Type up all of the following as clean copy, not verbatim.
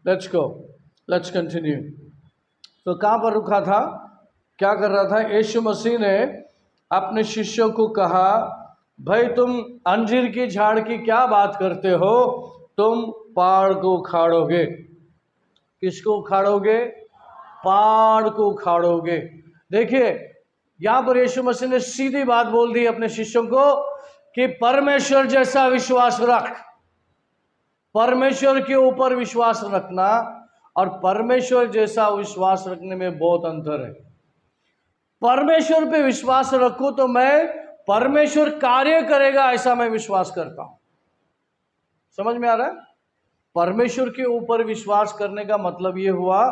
Let's go, let's continue. तो कहाँ पर रुका था, क्या कर रहा था? यीशु मसीह ने अपने शिष्यों को कहा, भाई तुम अंजीर की झाड़ की क्या बात करते हो? तुम पहाड़ को उखाड़ोगे। किसको उखाड़ोगे? पहाड़ को उखाड़ोगे। देखिए, यहां पर यीशु मसीह ने सीधी बात बोल दी अपने शिष्यों को कि परमेश्वर जैसा विश्वास रख। परमेश्वर के ऊपर विश्वास रखना और परमेश्वर जैसा विश्वास रखने में बहुत अंतर है। परमेश्वर पे विश्वास रखूं तो मैं परमेश्वर कार्य करेगा ऐसा मैं विश्वास करता हूं। समझ में आ रहा है? परमेश्वर के ऊपर विश्वास करने का मतलब यह हुआ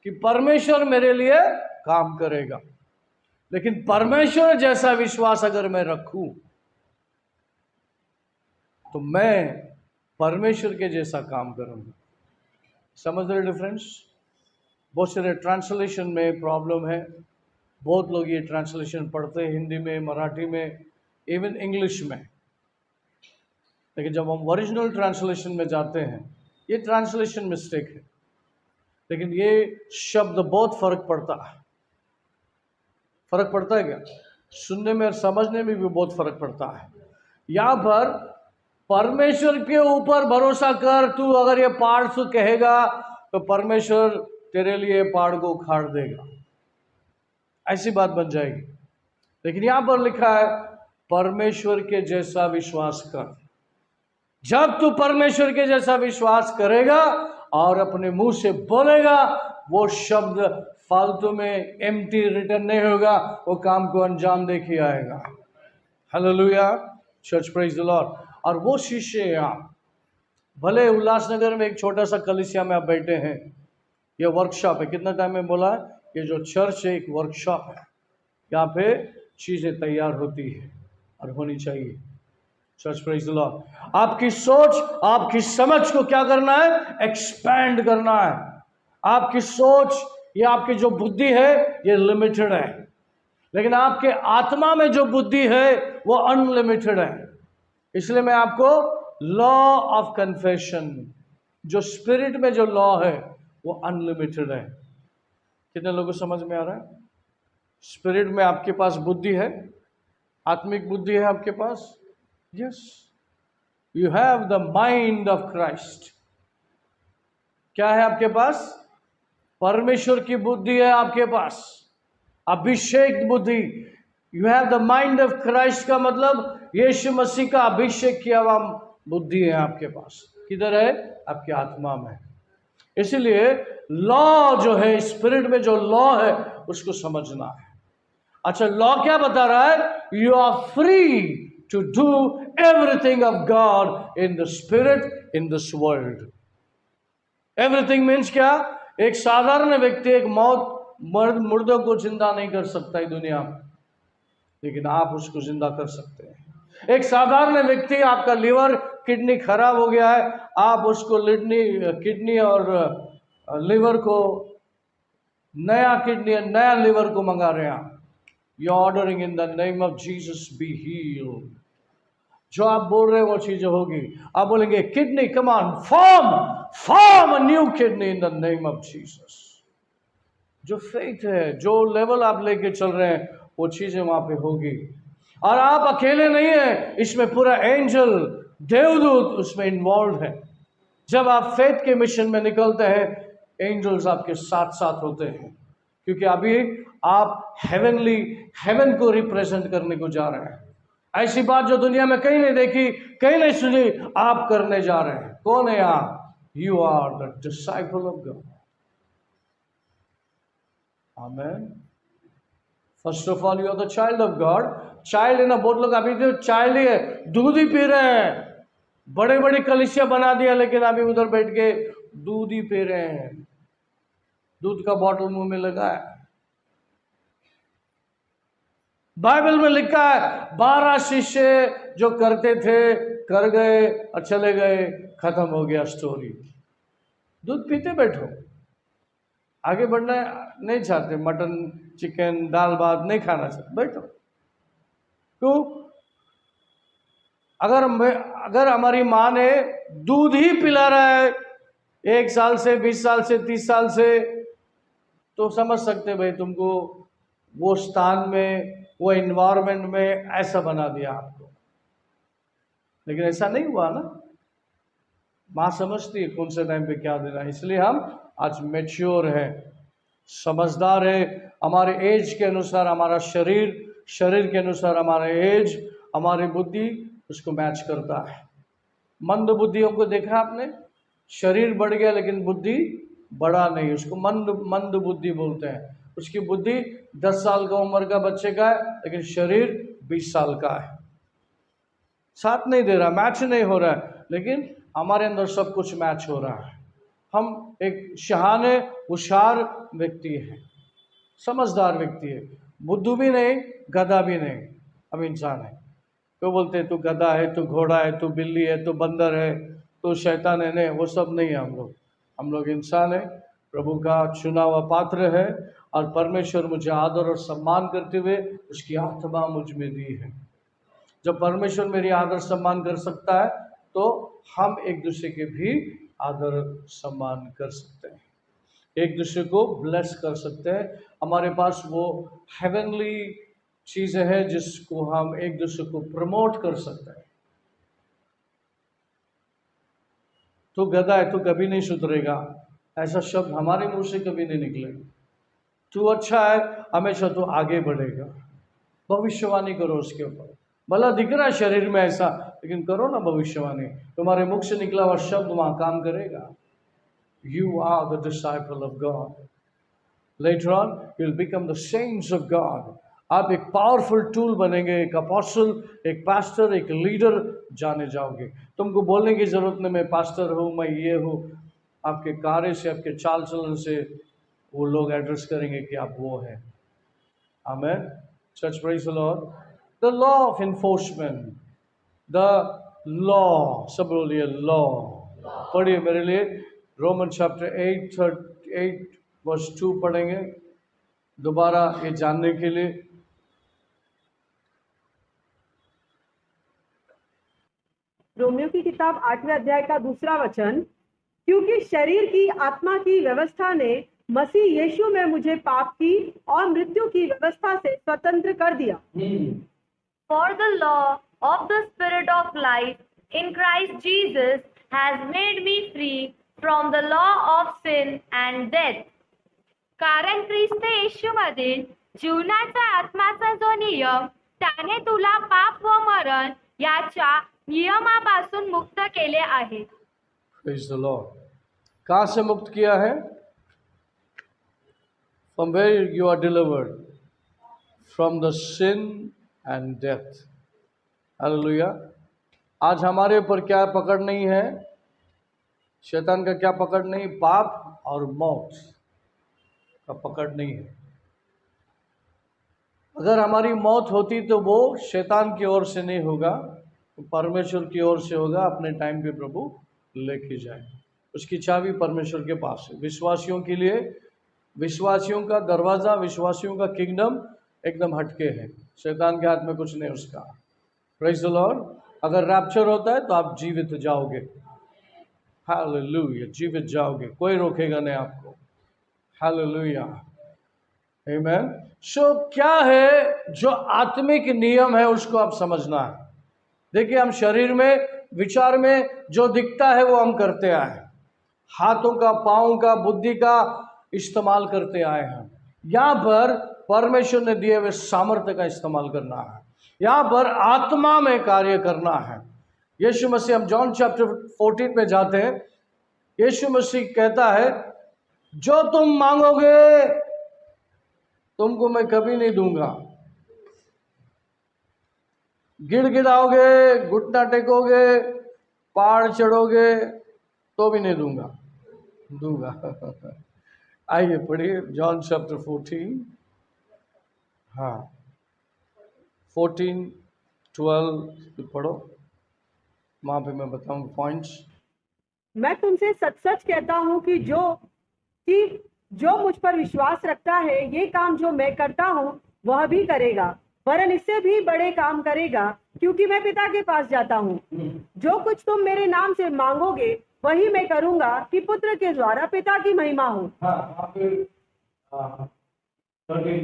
कि परमेश्वर मेरे लिए काम करेगा। लेकिन परमेश्वर जैसा विश्वास अगर मैं रखूं तो मैं परमेश्वर के जैसा काम करूंगा। समझ रहे डिफरेंस? बहुत सारे ट्रांसलेशन में प्रॉब्लम है। बहुत लोग ये ट्रांसलेशन पढ़ते हैं हिंदी में, मराठी में, इवन इंग्लिश में, लेकिन जब हम ओरिजिनल ट्रांसलेशन में जाते हैं ये ट्रांसलेशन मिस्टेक है। लेकिन ये शब्द बहुत फर्क पड़ता है। फर्क पड़ता है क्या? सुनने में और समझने में भी बहुत फर्क पड़ता है। यहां पर परमेश्वर के ऊपर भरोसा कर, तू अगर ये पहाड़ से कहेगा तो परमेश्वर तेरे लिए पहाड़ को उखाड़ देगा, ऐसी बात बन जाएगी। लेकिन यहां पर लिखा है परमेश्वर के जैसा विश्वास कर। जब तू परमेश्वर के जैसा विश्वास करेगा और अपने मुंह से बोलेगा, वो शब्द फालतू में एम्प्टी रिटर्न नहीं होगा, वो काम को अंजाम दे के आएगा। Hallelujah, church, praise the Lord. और वो शिष्य यहाँ, भले उल्लासनगर में एक छोटा सा कलीसिया में आप बैठे हैं, ये वर्कशॉप है। कितना टाइम में बोला? ये जो चर्च है एक वर्कशॉप है। यहाँ पे चीजें तैयार होती है और होनी चाहिए। Church, praise the Lord. आपकी सोच, आपकी समझ को क्या करना है? एक्सपैंड करना है। आपकी सोच, ये आपकी जो बुद्धि है ये लिमिटेड है, लेकिन आपके आत्मा में जो बुद्धि है वो अनलिमिटेड है। इसलिए मैं आपको लॉ ऑफ कन्फेशन, जो स्पिरिट में जो लॉ है वो अनलिमिटेड है। कितने लोगों को समझ में आ रहा है? स्पिरिट में आपके पास बुद्धि है, आत्मिक बुद्धि है आपके पास। Yes, you have the mind of Christ. क्या है आपके पास? परमेश्वर की बुद्धि है आपके पास, अभिषेक बुद्धि। You have the mind of Christ का मतलब यीशु मसीह का अभिषेक किया हुआ बुद्धि है आपके पास। किधर है? आपके आत्मा में। इसलिए लॉ जो है, स्पिरिट में जो लॉ है उसको समझना है। अच्छा, लॉ क्या बता रहा है? You are free to do everything of God in the spirit in this world. Everything means क्या? एक साधारण व्यक्ति एक मुर्दों को जिंदा नहीं कर सकता है दुनिया में, लेकिन आप उसको जिंदा कर सकते हैं। एक साधारण व्यक्ति, आपका लिवर किडनी खराब हो गया है, आप उसको किडनी और लिवर को, नया किडनी नया लिवर को मंगा रहे हैं। You ordering in the name of Jesus be healed. जो आप बोल रहे हैं वो चीजें होगी। आप बोलेंगे kidney come on, form a new kidney in the name of Jesus. जो फेथ है, जो लेवल आप लेके चल रहे हैं वो चीजें वहां पे होगी। और आप अकेले नहीं है, इसमें पूरा एंजल, देवदूत उसमें इन्वॉल्व है। जब आप फेथ के मिशन में निकलते हैं, एंजल्स आपके साथ साथ होते हैं, क्योंकि अभी आप हेवन को रिप्रेजेंट करने को जा रहे हैं। ऐसी बात जो दुनिया में कहीं नहीं देखी, कहीं नहीं सुनी, आप करने जा रहे हैं। कौन है आप? You are the disciple of God. Amen. First of all, you are the child of God. Child है ना, बहुत लोग अभी तो चाइल्ड ही है, दूध ही पी रहे हैं। बड़े बड़े कलीसिया बना दिया, लेकिन अभी उधर बैठ के दूध ही पी रहे हैं। दूध का बॉटल मुंह में लगा है। बाइबल में लिखा है 12 शिष्य जो करते थे, कर गए और चले गए, खत्म हो गया स्टोरी। दूध पीते बैठो, आगे बढ़ना नहीं चाहते, मटन चिकन दाल भात नहीं खाना चाहते, बैठो। क्यों? अगर हमारी माँ ने दूध ही पिला रहा है 1 साल से, 20 साल से, 30 साल से तो समझ सकते भाई तुमको वो स्थान में, वो एनवायरनमेंट में ऐसा बना दिया आपको, लेकिन ऐसा नहीं हुआ ना। माँ समझती है कौन से टाइम पे क्या देना है, इसलिए हम आज मैच्योर है, समझदार है। हमारे एज के अनुसार हमारा शरीर, शरीर के अनुसार हमारा एज, हमारी बुद्धि उसको मैच करता है। मंद बुद्धियों को देखा आपने, शरीर बढ़ गया लेकिन बुद्धि बढ़ा नहीं, उसको मंद मंद बुद्धि बोलते हैं। उसकी बुद्धि 10 साल का उम्र का बच्चे का है लेकिन शरीर 20 साल का है। साथ नहीं दे रहा, मैच नहीं हो रहा है, लेकिन हमारे अंदर सब कुछ मैच हो रहा है। हम एक शहाने होशियार व्यक्ति है, समझदार व्यक्ति है, बुद्धू भी नहीं, गधा भी नहीं, हम इंसान है। तो बोलते हैं तू गधा है, तू घोड़ा है, तू बिल्ली है, तू बंदर है, तू शैतान है, नहीं, वो सब नहीं है। हम लोग इंसान है, प्रभु का चुना हुआ पात्र है, और परमेश्वर मुझे आदर और सम्मान करते हुए उसकी आत्मा मुझ में दी है। जब परमेश्वर मेरी आदर सम्मान कर सकता है तो हम एक दूसरे के भी आदर सम्मान कर सकते हैं, एक दूसरे को ब्लेस कर सकते हैं। हमारे पास वो हेवनली चीज़ें हैं जिसको हम एक दूसरे को प्रमोट कर सकते हैं। तू गधा है, तू कभी नहीं सुधरेगा, ऐसा शब्द हमारे मुंह से कभी नहीं निकलेगा। तू अच्छा है, हमेशा तू आगे बढ़ेगा। भविष्यवाणी करो उसके ऊपर, भला दिख रहा है शरीर में ऐसा, लेकिन करो ना भविष्यवाणी, तुम्हारे मुख से निकला हुआ शब्द वहां काम करेगा। You are the disciple of God, later on you will become the saints of God. आप एक पावरफुल टूल बनेंगे, एक अपोस्टल, एक पास्टर, एक लीडर जाने जाओगे। तुमको बोलने की जरूरत नहीं मैं पास्टर हूँ, मैं ये हूँ। आपके कार्य से, आपके चाल चलन से वो लोग एड्रेस करेंगे कि आप वो हैं। Amen. Church praise the lord. The law of enforcement, the law, सब बोलिए लॉ। पढ़िए मेरे लिए रोमन चैप्टर 8 वर्स 2 पढ़ेंगे दोबारा ये जानने के लिए। रोमियो की किताब 8वें अध्याय का 2 वचन, क्योंकि शरीर की आत्मा की व्यवस्था ने मसीह यीशु में मुझे पाप की और मृत्यु की व्यवस्था से स्वतंत्र कर दिया। For the law of the Spirit of life in Christ Jesus has made me free from the law of sin and death. कारण ख्रिस्त येशूमधील जीवनाचा आत्माचा जो नियम, त्याने तुला पाप व मरण याच्या नियमापासून मुक्त केले आहे। Praise the Lord. कहाँ से मुक्त किया है? From where you are delivered? From the sin and death. Hallelujah. आज हमारे ऊपर क्या पकड़ नहीं है? शैतान का क्या पकड़ नहीं? पाप और मौत का पकड़ नहीं है। अगर हमारी मौत होती तो वो शैतान की ओर से नहीं होगा, तो परमेश्वर की ओर से होगा। अपने टाइम पे प्रभु लेके जाए, उसकी चाबी परमेश्वर के पास है। विश्वासियों के लिए, विश्वासियों का दरवाज़ा, विश्वासियों का किंगडम एकदम हटके है, शैतान के हाथ में कुछ नहीं उसका। Praise the Lord. अगर रैप्चर होता है तो आप जीवित जाओगे, हालेलुया, जीवित जाओगे, कोई रोकेगा नहीं आपको, हालेलुया, आमेन। सो क्या है जो आत्मिक नियम है उसको आप समझना है। देखिए, हम शरीर में, विचार में जो दिखता है वो हम करते आए हैं, हाथों का, पाँव का, बुद्धि का इस्तेमाल करते आए हैं। यहाँ पर परमेश्वर ने दिए हुए सामर्थ्य का इस्तेमाल करना है, यहाँ पर आत्मा में कार्य करना है। यीशु मसीह, हम जॉन चैप्टर 14 में जाते हैं, यीशु मसीह कहता है जो तुम मांगोगे तुमको मैं कभी नहीं दूंगा। गिड़गिड़ाओगे, घुटना टेकोगे, पहाड़ चढ़ोगे तो भी नहीं दूंगा। आइए पढ़िए जॉन चैप्टर 14, हाँ 14, 12 पढ़ो, वहाँ पे मैं बताऊँ पॉइंट्स। मैं तुमसे सच सच कहता हूँ कि जो मुझ पर विश्वास रखता है, ये काम जो मैं करता हूँ वह भी करेगा, वरन इससे भी बड़े काम करेगा, क्योंकि मैं पिता के पास जाता हूँ। जो कुछ तुम मेरे नाम से मांगोगे वही मैं करूंगा कि पुत्र के द्वारा पिता की महिमा हो। हाँ, वहाँ पे 13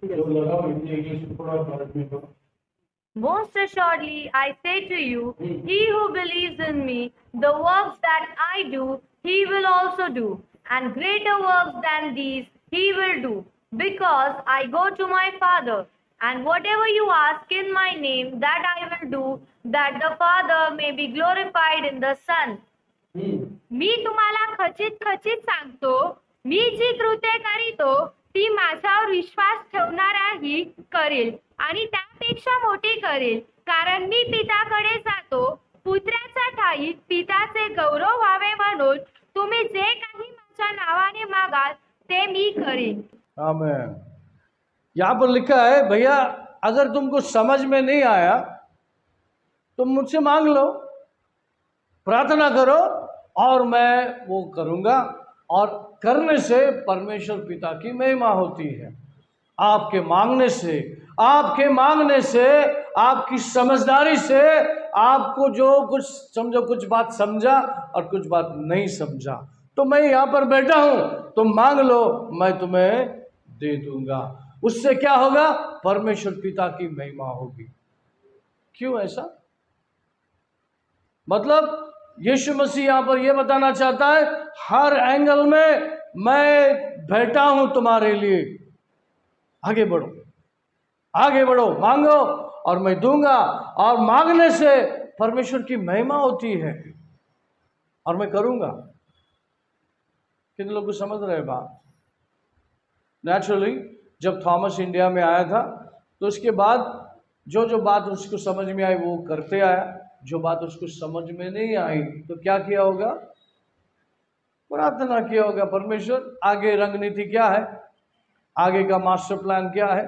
जो लगाओ हिंदी इंग्लिश में थोड़ा भारत में करो। Most assuredly, I say to you, he who believes in me, the works that I do, he will also do, and greater works than these he will do, because I go to my Father. And whatever you ask in my name, that I will do, that the Father may be glorified in the Son. मी तुम्हाला खचित खचित सांगतो, मी जी कृत्ये करीतो ती माझ्यावर विश्वास ठेवणाराही करेल आणि त्यापेक्षा मोठी करेल, कारण मी पिताकडे जातो. पुत्राचा ठायी पिताचे गौरव व्हावे म्हणून तुम्ही जे काही माझ्या नावाने मागाल ते मी करेन. आमेन। यहाँ पर लिखा है, भैया अगर तुमको समझ में नहीं आया तो मुझसे मांग लो, प्रार्थना करो और मैं वो करूँगा। और करने से परमेश्वर पिता की महिमा होती है। आपके मांगने से, आपकी समझदारी से, आपको जो कुछ समझो, कुछ बात समझा और कुछ बात नहीं समझा, तो मैं यहाँ पर बैठा हूँ, तुम मांग लो, मैं तुम्हें दे दूंगा। उससे क्या होगा? परमेश्वर पिता की महिमा होगी। क्यों ऐसा? मतलब यीशु मसीह यहाँ पर यह बताना चाहता है, हर एंगल में मैं बैठा हूं तुम्हारे लिए। आगे बढ़ो, आगे बढ़ो, मांगो और मैं दूंगा। और मांगने से परमेश्वर की महिमा होती है और मैं करूंगा। कितने लोग को समझ रहे बात? नेचुरली जब थॉमस इंडिया में आया था तो उसके बाद जो बात उसको समझ में आई वो करते आया, जो बात उसको समझ में नहीं आई तो क्या किया होगा? प्रार्थना किया होगा, परमेश्वर आगे रणनीति क्या है, आगे का मास्टर प्लान क्या है।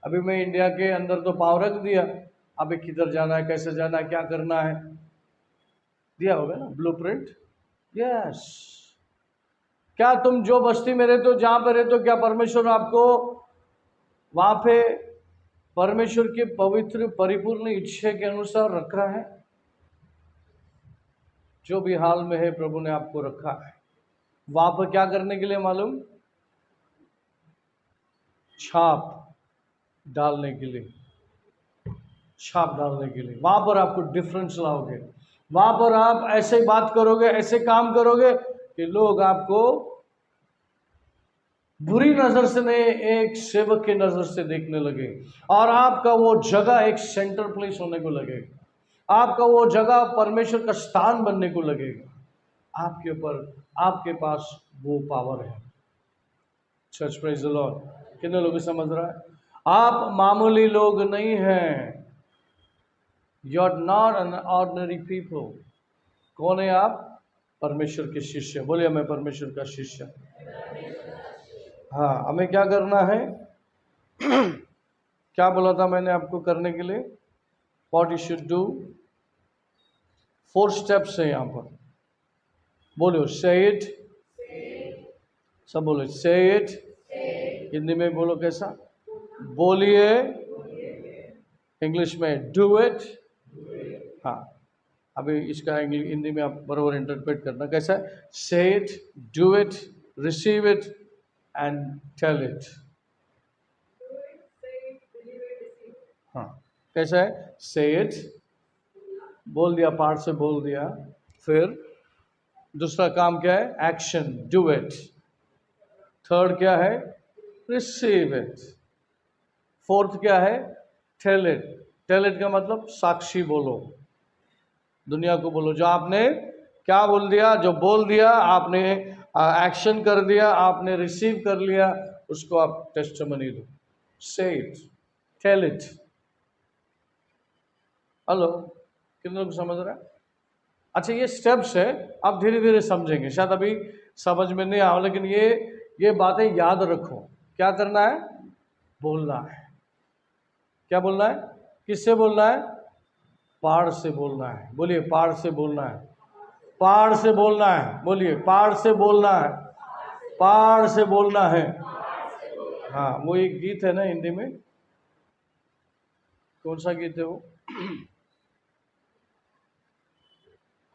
अभी मैं इंडिया के अंदर तो पाँव रख दिया, अभी किधर जाना है, कैसे जाना है, क्या करना है, दिया होगा ना ब्लूप्रिंट। यस। क्या तुम जो बस्ती में रहते हो, जहां पर रहते हो, क्या परमेश्वर आपको वहां पे परमेश्वर के पवित्र परिपूर्ण इच्छा के अनुसार रखा है? जो भी हाल में है प्रभु ने आपको रखा है। वहां पर क्या करने के लिए मालूम? छाप डालने के लिए, छाप डालने के लिए। वहां पर आपको डिफरेंस लाओगे, वहां पर आप ऐसे बात करोगे, ऐसे काम करोगे कि लोग आपको बुरी नजर से नहीं, एक सेवक की नजर से देखने लगे और आपका वो जगह एक सेंटर प्लेस होने को लगेगा, आपका वो जगह परमेश्वर का स्थान बनने को लगेगा। आपके ऊपर, आपके पास वो पावर है। Church praise the Lord. कितने लोग समझ रहा है? आप मामूली लोग नहीं हैं। You are not an ordinary people. कौन है आप? परमेश्वर के शिष्य। बोलिए, मैं परमेश्वर का शिष्य। हाँ, हमें क्या करना है? क्या बोला था मैंने आपको करने के लिए? What you should do. 4 steps है यहाँ पर। बोलो, से इट। सब बोलो, से इट। हिंदी में बोलो, कैसा बोलिए? इंग्लिश में डू इट। हाँ, अभी इसका हिंदी में आप बराबर इंटरप्रेट करना। कैसा है? Say it, do it, receive it and tell it. हाँ, कैसा है? से इट, बोल दिया, पार्ट से बोल दिया। फिर दूसरा काम क्या है? Action, do it. थर्ड क्या है? Receive it. फोर्थ क्या है? Tell it. टेल इट का मतलब साक्षी बोलो, दुनिया को बोलो जो आपने क्या बोल दिया, जो बोल दिया आपने, एक्शन कर दिया आपने, रिसीव कर लिया, उसको आप टेस्टिमनी दो। से इट, टेल इट। हेलो, कितने लोग समझ रहे हैं? अच्छा, ये स्टेप्स है, आप धीरे धीरे समझेंगे। शायद अभी समझ में नहीं आओ, लेकिन ये बातें याद रखो। क्या करना है? बोलना है। क्या बोलना है? किससे बोलना है? पहाड़ से बोलना है। बोलिए, पहाड़ से बोलना है। पहाड़ से बोलना है। बोलिए, पहाड़ से बोलना है। पहाड़ से बोलना है। हाँ, वो एक गीत है ना हिंदी में, कौन सा गीत है वो?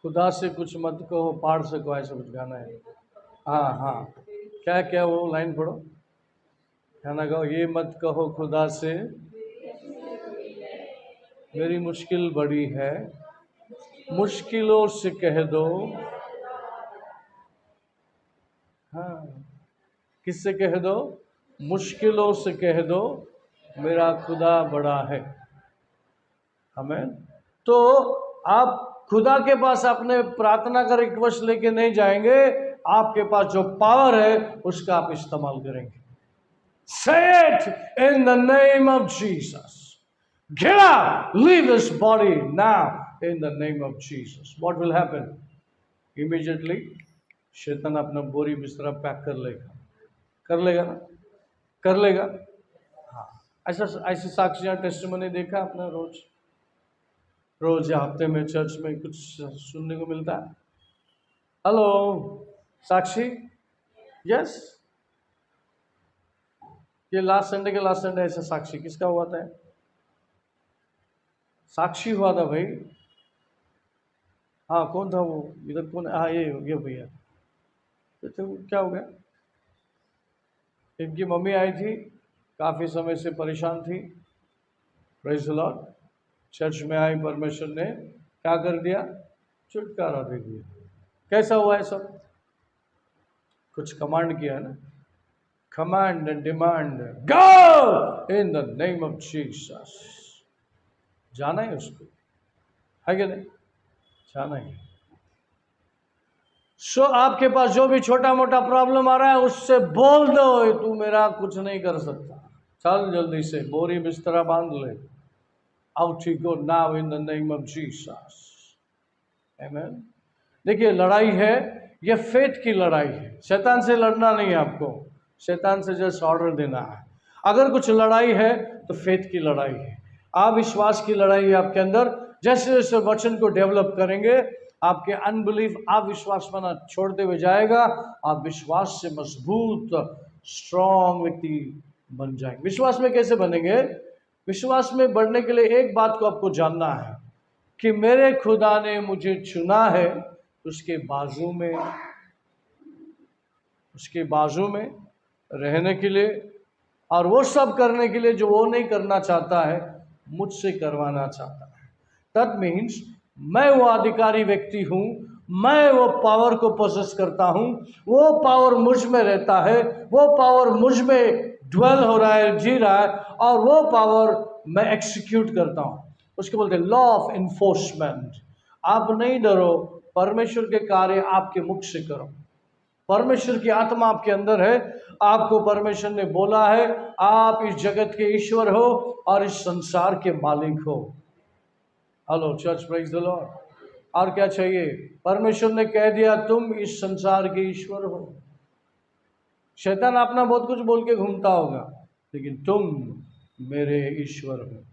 खुदा से कुछ मत कहो, पाड़ सको, ऐसा कुछ गाना है। हाँ हाँ, क्या क्या वो लाइन पढ़ो, गाना गाओ। ये मत कहो खुदा से मेरी मुश्किल बड़ी है, मुश्किलों से कह दो। हाँ, किससे कह दो? मुश्किलों से कह दो मेरा खुदा बड़ा है। हमें तो आप खुदा के पास अपने प्रार्थना का रिक्वेस्ट लेके नहीं जाएंगे, आपके पास जो पावर है उसका आप इस्तेमाल करेंगे। Say it in the name of Jesus. Get up, leave this body now in the name of Jesus. What will happen? Immediately, शैतान अपना बोरी बिस्तरा पैक कर लेगा ना, कर लेगा। हाँ, ऐसी साक्षियाँ टेस्टिमनी देखा आपने? रोज या हफ्ते में चर्च में कुछ सुनने को मिलता है। हेलो साक्षी, यस, ये लास्ट संडे ऐसा साक्षी किसका हुआ था? साक्षी हुआ था भाई। हाँ, कौन था वो? इधर कौन? हाँ, ये भैया। तो क्या हो गया? इनकी मम्मी आई थी, काफ़ी समय से परेशान थी। Praise the Lord. चर्च में आई, परमेश्वर ने क्या कर दिया? छुटकारा दे दिया। कैसा हुआ है सब? कुछ कमांड किया है ना, command and demand, go in the name of Jesus. जाना है उसको, है कि नहीं? जाना है। सो आपके पास जो भी छोटा मोटा प्रॉब्लम आ रहा है उससे बोल दो, तू मेरा कुछ नहीं कर सकता। चल जल्दी से बोरी बिस्तरा बांध ले। Out you go now in the name of Jesus. Amen. देखिए, लड़ाई है, ये फेथ की लड़ाई है। शैतान से लड़ना नहीं है आपको, शैतान से जस्ट ऑर्डर देना है। अगर कुछ लड़ाई है तो फेथ की लड़ाई है, अविश्वास की लड़ाई है आपके अंदर। जैसे जैसे वचन को डेवलप करेंगे, आपके अनबिलीफ, अविश्वास बना छोड़ते हुए जाएगा। आप विश्वास से मजबूत स्ट्रॉन्ग व्यक्ति बन जाएंगे। विश्वास में कैसे बनेंगे? विश्वास में बढ़ने के लिए एक बात को आपको जानना है कि मेरे खुदा ने मुझे चुना है उसके बाजू में रहने के लिए, और वो सब करने के लिए जो वो नहीं करना चाहता है मुझसे करवाना चाहता है। दैट मीन्स मैं वो अधिकारी व्यक्ति हूँ, मैं वो पावर को पोसेस करता हूँ, वो पावर मुझ में रहता है, वो पावर मुझ में ड्वेल हो रहा है, जी रहा है, और वो पावर मैं एक्सिक्यूट करता हूँ। उसको बोलते हैं लॉ ऑफ इन्फोर्समेंट। आप नहीं डरो, परमेश्वर के कार्य आपके मुख से करो। परमेश्वर की आत्मा आपके अंदर है, आपको परमेश्वर ने बोला है आप इस जगत के ईश्वर हो और इस संसार के मालिक हो। Hello church, praise the Lord. और क्या चाहिए? परमेश्वर ने कह दिया तुम इस संसार के ईश्वर हो। शैतान अपना बहुत कुछ बोल के घूमता होगा, लेकिन तुम मेरे ईश्वर हो।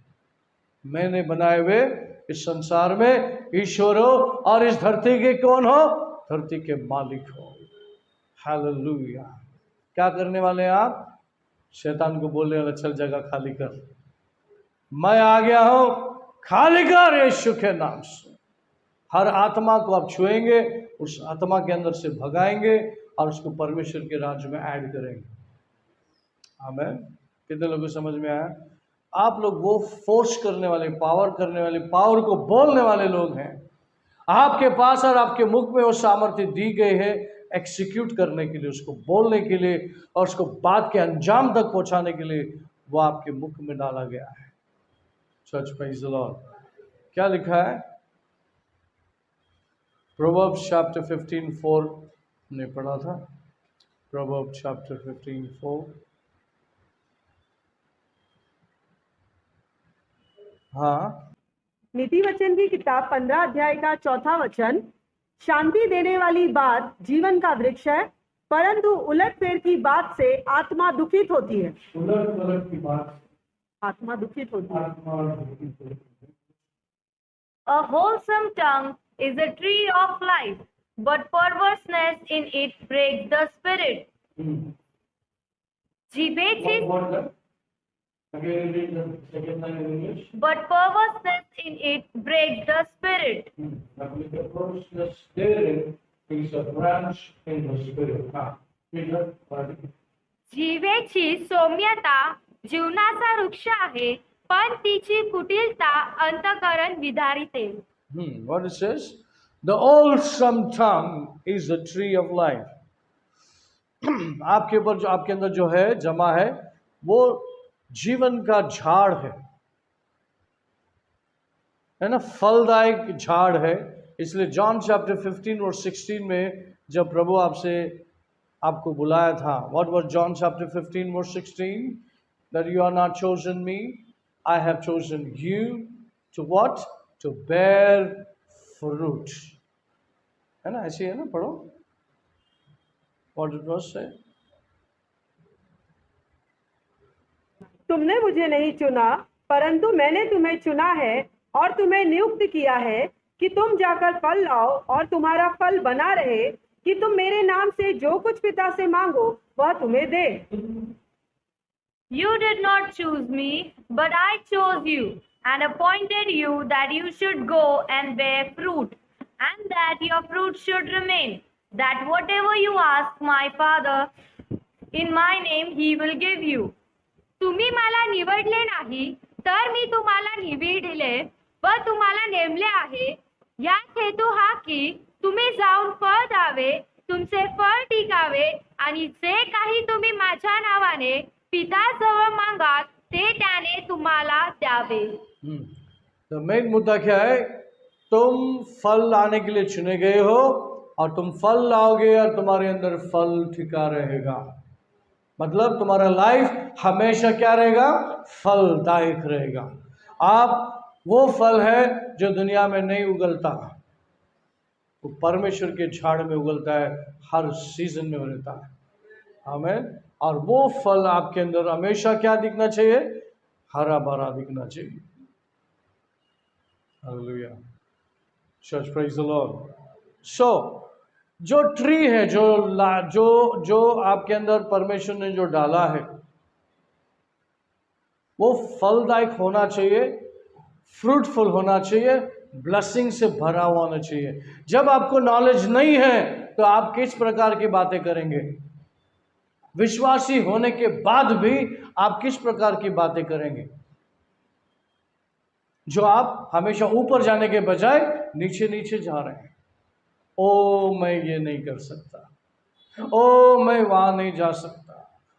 मैंने बनाए हुए इस संसार में ईश्वर हो, और इस धरती के कौन हो? धरती के मालिक हो। हालेलुया। क्या करने वाले हैं आप? शैतान को बोलने वाला, चल जगह खाली कर, मैं आ गया हूं, खाली कर यीशु के नाम से। हर आत्मा को आप छुएंगे, उस आत्मा के अंदर से भगाएंगे और उसको परमेश्वर के राज्य में ऐड करेंगे। आमीन। कितने लोगों को समझ में आया? आप लोग वो फोर्स करने वाले, पावर करने वाले, पावर को बोलने वाले लोग हैं। आपके पास और आपके मुख में वो सामर्थ्य दी गई है एक्सिक्यूट करने के लिए, उसको बोलने के लिए, और उसको बात के अंजाम तक पहुंचाने के लिए वो आपके मुख में डाला गया है। Church, praise the Lord. क्या लिखा है? प्रोवर्ब्स चैप्टर 15:4 ने पढ़ा था। Proverbs chapter 15:4। हाँ, नीति वचन की किताब 15 अध्याय का 4था वचन, शांति देने वाली बात जीवन का वृक्ष है, परंतु उलटफेर की बात से आत्मा दुखित होती है। उलट की बात आत्मा दुखित होती है। A wholesome tongue is a tree of life, but perverseness in it breaks the spirit. जीभेची Again, read the second line in English. but perverseness in it breaks the spirit. But with the perverseness therein is a branch in the spirit. Read that, pardon. जिभेची सौम्यता जीवनाचा वृक्ष आहे, पण तिची कुटिलता अंतःकरण विदारिते. What it says? The wholesome tongue is the tree of life. आपके ऊपर जो आपके अंदर जो है जमा है वो जीवन का झाड़ है ना, फलदायक झाड़ है. इसलिए जॉन चैप्टर 15 और 16 में जब प्रभु आपको बुलाया था, व्हाट वाज जॉन चैप्टर 15 और 16? That you are not chosen me, I have chosen you to what? To bear fruit. है ना, ऐसे है ना, पढ़ो. व्हाट इट वाज से? तुमने मुझे नहीं चुना, परंतु मैंने तुम्हें चुना है और तुम्हें नियुक्त किया है कि तुम जाकर फल लाओ और तुम्हारा फल बना रहे, कि तुम मेरे नाम से जो कुछ पिता से मांगो वह तुम्हें दे. You did not choose me, but I chose you and appointed you that you should go and bear fruit, and that your fruit should remain, that whatever you ask my Father in my name, he will give you. तुम्ही मला निवडले नाही, तर मी तुम्हाला निवडिले व तुम्हाला नेमले आहे. यात हेतू हा की तुम्ही जाऊन फळ द्यावे, तुमचे फळ टिकावे, आणि जे काही तुम्ही माझ्या नावाने पिताजवळ मागाल ते त्याने तुम्हाला द्यावे. तो मेन मुद्दा क्या है? तुम फल लाने के लिए चुने गए हो और तुम फल लाओगे और तुम्हारे अंदर फल टिका रहेगा. मतलब तुम्हारा लाइफ हमेशा क्या रहेगा? फलदायक रहेगा. आप वो फल है जो दुनिया में नहीं उगलता, वो परमेश्वर के झाड़ में उगलता है, हर सीजन में रहता है. आमीन. और वो फल आपके अंदर हमेशा क्या दिखना चाहिए? हरा भरा दिखना चाहिए. Hallelujah. Church, praise the lord. So जो ट्री है, जो आपके अंदर परमेश्वर ने जो डाला है वो फलदायक होना चाहिए, फ्रूटफुल होना चाहिए, ब्लेसिंग से भरा हुआ होना चाहिए. जब आपको नॉलेज नहीं है तो आप किस प्रकार की बातें करेंगे? विश्वासी होने के बाद भी आप किस प्रकार की बातें करेंगे? जो आप हमेशा ऊपर जाने के बजाय नीचे नीचे जा रहे हैं. ओ मैं ये नहीं कर सकता, ओ मैं वहां नहीं जा सकता,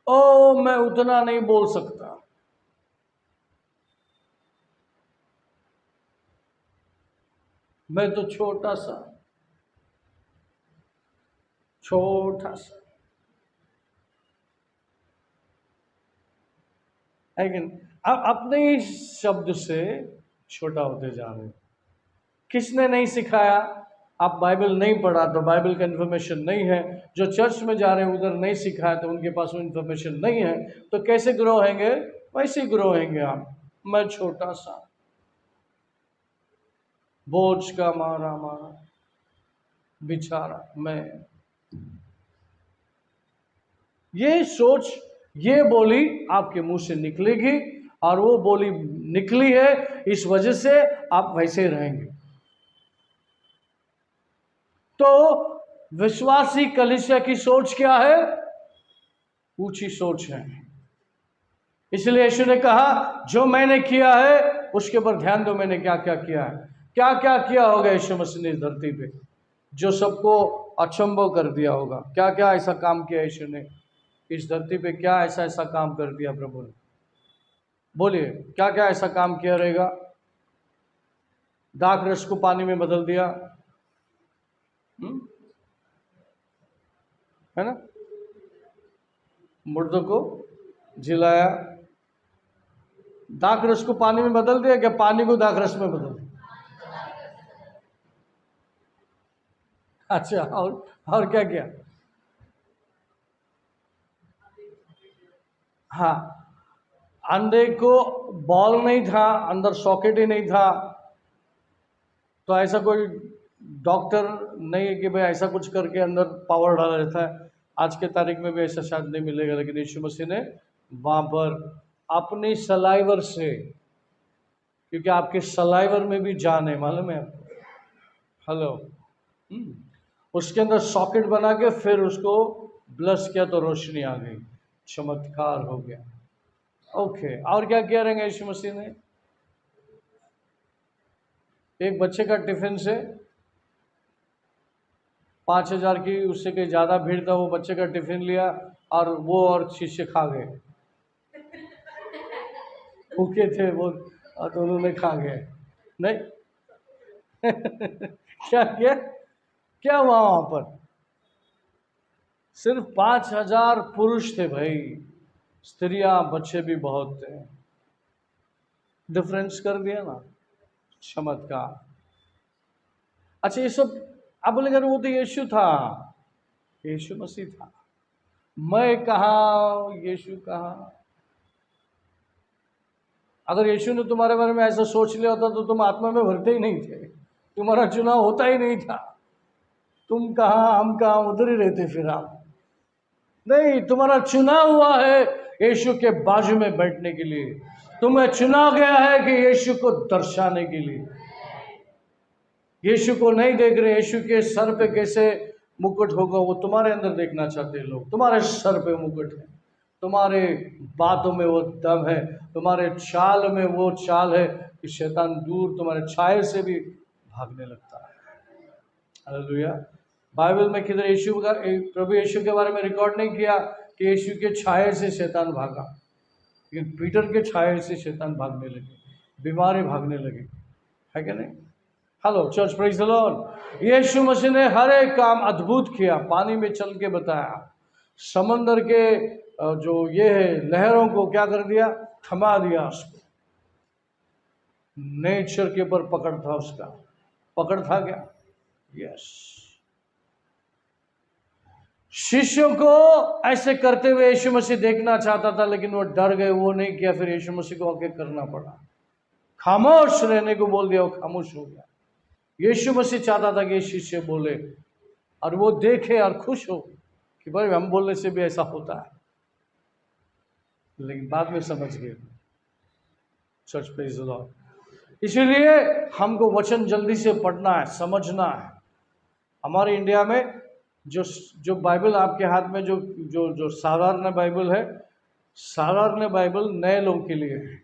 ओ मैं उतना नहीं बोल सकता. मैं तो छोटा सा. लेकिन आप अपने ही शब्द से छोटा होते जा रहे हो. किसने नहीं सिखाया? आप बाइबल नहीं पढ़ा तो बाइबल का इन्फॉर्मेशन नहीं है. जो चर्च में जा रहे हैं उधर नहीं सिखाया तो उनके पास वो इन्फॉर्मेशन नहीं है. तो कैसे ग्रो होंगे? वैसे ही ग्रो होंगे आप. मैं छोटा सा, बोझ का मारा बेचारा मैं. ये सोच, ये बोली आपके मुंह से निकलेगी और वो बोली निकली है, इस वजह से आप वैसे रहेंगे. तो विश्वासी कलीसिया की सोच क्या है? ऊंची सोच है. इसलिए यीशु ने कहा जो मैंने किया है उसके ऊपर ध्यान दो. मैंने क्या क्या किया है, क्या क्या किया होगा यीशु मसीह ने इस धरती पे जो सबको अचंभव कर दिया होगा. क्या क्या ऐसा काम किया यीशु ने इस धरती पे? क्या ऐसा ऐसा काम कर दिया प्रभु ने? बोलिए, क्या क्या ऐसा काम किया रहेगा? दाख रस को पानी में बदल दिया, है ना? मुर्दों को जिलाया. दाख रस को पानी में बदल दिया, क्या पानी को दाख रस में बदल दिया? अच्छा, और क्या किया? हाँ, अंधे को बॉल नहीं था, अंदर सॉकेट ही नहीं था, तो ऐसा कोई डॉक्टर नहीं है कि भाई ऐसा कुछ करके अंदर पावर डाला रहता है. आज के तारीख में भी ऐसा शायद नहीं मिलेगा, लेकिन यीशु मसीह ने वहाँ पर अपनी सलाइवर से, क्योंकि आपके सलाइवर में भी जान है, मालूम है आपको? हेलो। उसके अंदर सॉकेट बना के फिर उसको ब्लश किया तो रोशनी आ गई, चमत्कार हो गया। ओके, और क्या किया रहेंगे यीशु मसीह ने? एक बच्चे का टिफिन से 5,000 की, उससे कहीं ज़्यादा भीड़ था, वो बच्चे का टिफिन लिया और वो और शिष्य खा गए, भूखे थे वो, और तो उन्होंने खा गए। नहीं क्या किया, क्या हुआ वहां पर? सिर्फ 5,000 पुरुष थे भाई, स्त्रियां बच्चे भी बहुत थे। डिफरेंस कर दिया ना, चमत्कार। अच्छा, ये सब आप बोलेंगे वो तो यीशु था, यीशु मसीह था। मैं कहाँ, यीशु कहाँ? अगर यीशु ने तुम्हारे बारे में ऐसा सोच लिया होता तो तुम आत्मा में भरते ही नहीं थे, तुम्हारा चुनाव होता ही नहीं था। तुम कहाँ, हम कहाँ, उधर ही रहते फिर आप। नहीं, तुम्हारा चुनाव हुआ है यीशु के बाजू में बैठने के लिए। तुम्हें चुना गया है कि यीशु को दर्शाने के लिए। यीशु को नहीं देख रहे, यीशु के सर पे कैसे मुकुट होगा वो तुम्हारे अंदर देखना चाहते हैं लोग। तुम्हारे सर पे मुकुट है, तुम्हारे बातों में वो दम है, तुम्हारे चाल में वो चाल है कि शैतान दूर तुम्हारे छाये से भी भागने लगता है। हालेलुया। बाइबल में किधर यीशु का, प्रभु यीशु के बारे में रिकॉर्ड नहीं किया कि यीशु के छाये से शैतान भागा, लेकिन पीटर के छाये से शैतान भागने लगे, बीमारी भागने लगे, है क्या नहीं? Hello church, praise the lord. Yeshu Masih ने हर एक काम अद्भुत किया, पानी में चल के बताया, समंदर के जो ये है लहरों को क्या कर दिया, थमा दिया उसको। नेचर के ऊपर पकड़ था उसका, पकड़ था क्या? यस। शिष्यों को ऐसे करते हुए यीशु मसीह देखना चाहता था, लेकिन वो डर गए, वो नहीं किया। फिर यीशु मसीह को आगे करना पड़ा, खामोश रहने को बोल दिया, वो खामोश हो गया। यीशु मसीह चाहता था कि शिष्य बोले और वो देखे और खुश हो कि भाई हम बोलने से भी ऐसा होता है, लेकिन बाद में समझ गए। Church, praise the Lord. इसीलिए हमको वचन जल्दी से पढ़ना है, समझना है। हमारे इंडिया में जो बाइबल आपके हाथ में जो जो जो साधारण बाइबल है, साधारण बाइबल नए लोगों के लिए है,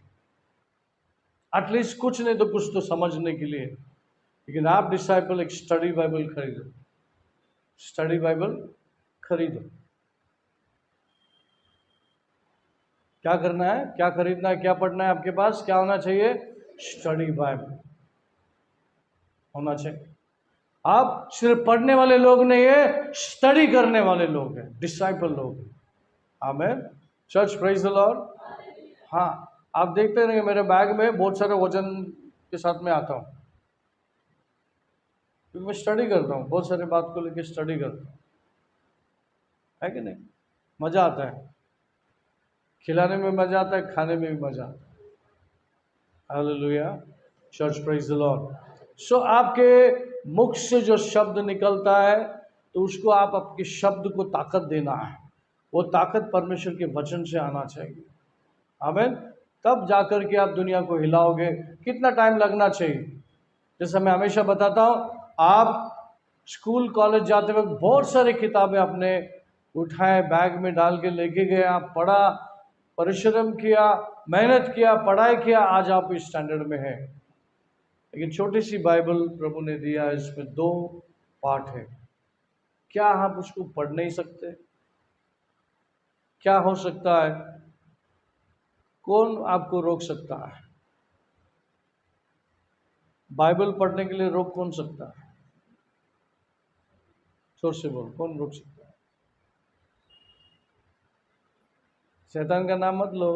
एटलीस्ट कुछ नहीं तो कुछ तो समझने के लिए। लेकिन आप डिसाइपल एक स्टडी बाइबल खरीदो, स्टडी बाइबल खरीदो। क्या करना है, क्या खरीदना है, क्या पढ़ना है? आपके पास क्या होना चाहिए? स्टडी बाइबल होना चाहिए। आप सिर्फ पढ़ने वाले लोग नहीं है, स्टडी करने वाले लोग हैं, डिसाइपल लोग हैं। आमीन। Church, praise the Lord. हाँ, आप देखते रहेंगे मेरे बैग में बहुत सारे वचन के साथ में आता हूँ, क्योंकि मैं स्टडी करता हूँ, बहुत सारे बात को लेकर स्टडी करता हूँ, है कि नहीं? मज़ा आता है, खिलाने में मज़ा आता है, खाने में भी मज़ा आता है। Hallelujah. Church, praise the lord. So आपके मुख से जो शब्द निकलता है तो उसको आप आपके शब्द को ताकत देना है। वो ताकत परमेश्वर के वचन से आना चाहिए। आमीन। तब जाकर के आप दुनिया को हिलाओगे। कितना टाइम लगना चाहिए? जैसा मैं हमेशा बताता हूँ, आप स्कूल कॉलेज जाते वक्त बहुत सारी किताबें आपने उठाए, बैग में डाल के लेके गए, आप पढ़ा, परिश्रम किया, मेहनत किया, पढ़ाई किया, आज आप इस स्टैंडर्ड में हैं। लेकिन छोटी सी बाइबल प्रभु ने दिया है, इसमें 2 पार्ट है। क्या आप उसको पढ़ नहीं सकते? क्या हो सकता है? कौन आपको रोक सकता है? बाइबल पढ़ने के लिए रोक कौन सकता है? जोर से बोल, कौन रोक सकता है? शैतान का नाम मत लो।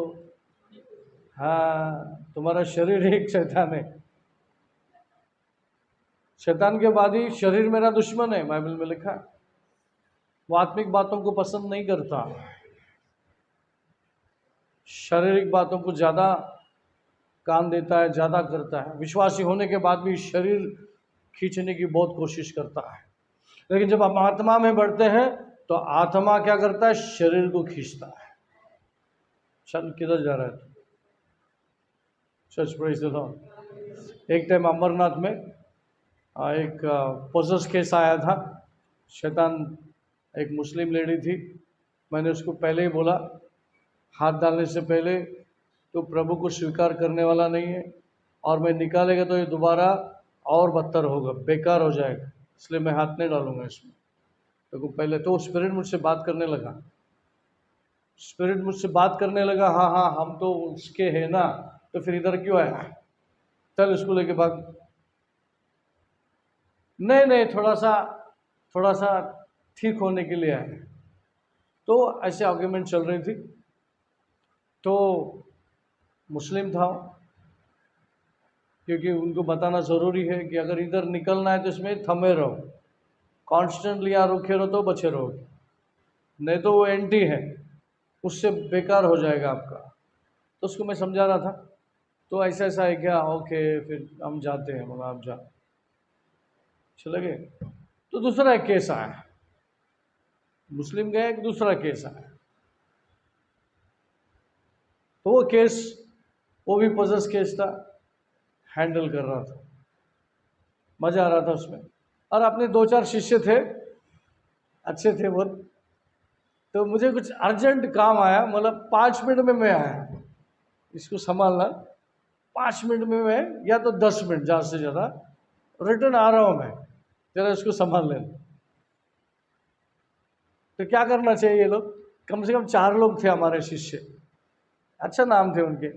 हाँ, तुम्हारा शरीर एक शैतान है। शैतान के बाद ही शरीर मेरा दुश्मन है, बाइबल में लिखा है। वो आत्मिक बातों को पसंद नहीं करता, शारीरिक बातों को ज़्यादा कान देता है, ज़्यादा करता है। विश्वासी होने के बाद भी शरीर खींचने की बहुत कोशिश करता है, लेकिन जब हम आत्मा में बढ़ते हैं तो आत्मा क्या करता है? शरीर को खींचता है। चल, किधर जा रहा है तू? Church praise the Lord. एक टाइम अमरनाथ में एक पोजेस केस आया था। शैतान, एक मुस्लिम लेडी थी, मैंने उसको पहले ही बोला हाथ डालने से पहले तो प्रभु को स्वीकार करने वाला नहीं है, और मैं निकालेगा तो ये दोबारा और बदतर होगा, बेकार हो जाएगा, इसलिए मैं हाथ नहीं डालूंगा इसमें। तो पहले तो स्पिरिट मुझसे बात करने लगा, स्पिरिट मुझसे बात करने लगा, हाँ हाँ हम तो उसके हैं ना, तो फिर इधर क्यों आया, चल इसको लेके भाग। नहीं, थोड़ा सा ठीक होने के लिए आया। तो ऐसे आर्ग्यूमेंट चल रही थी। तो मुस्लिम था, क्योंकि उनको बताना ज़रूरी है कि अगर इधर निकलना है तो इसमें थमे रहो, कॉन्स्टेंटली यहाँ रुके रहो तो बचे रहोगे, नहीं तो वो एंटी है, उससे बेकार हो जाएगा आपका। तो उसको मैं समझा रहा था। तो ऐसा है क्या, ओके फिर हम जाते हैं, बोला आप जाओ, चले गए। तो दूसरा एक केस आया, मुस्लिम गए, एक दूसरा केस आया। तो वो केस, वो भी पोजेस केस था, हैंडल कर रहा था, मज़ा आ रहा था उसमें। और अपने 2-4 शिष्य थे, अच्छे थे वो। तो मुझे कुछ अर्जेंट काम आया, मतलब 5 मिनट में मैं आया, इसको संभालना 5 मिनट में मैं, या तो 10 मिनट ज़्यादा से ज़्यादा, रिटर्न आ रहा हूँ मैं, जरा इसको संभाल लेना। तो क्या करना चाहिए, ये लोग कम से कम 4 लोग थे हमारे शिष्य, अच्छा नाम थे उनके।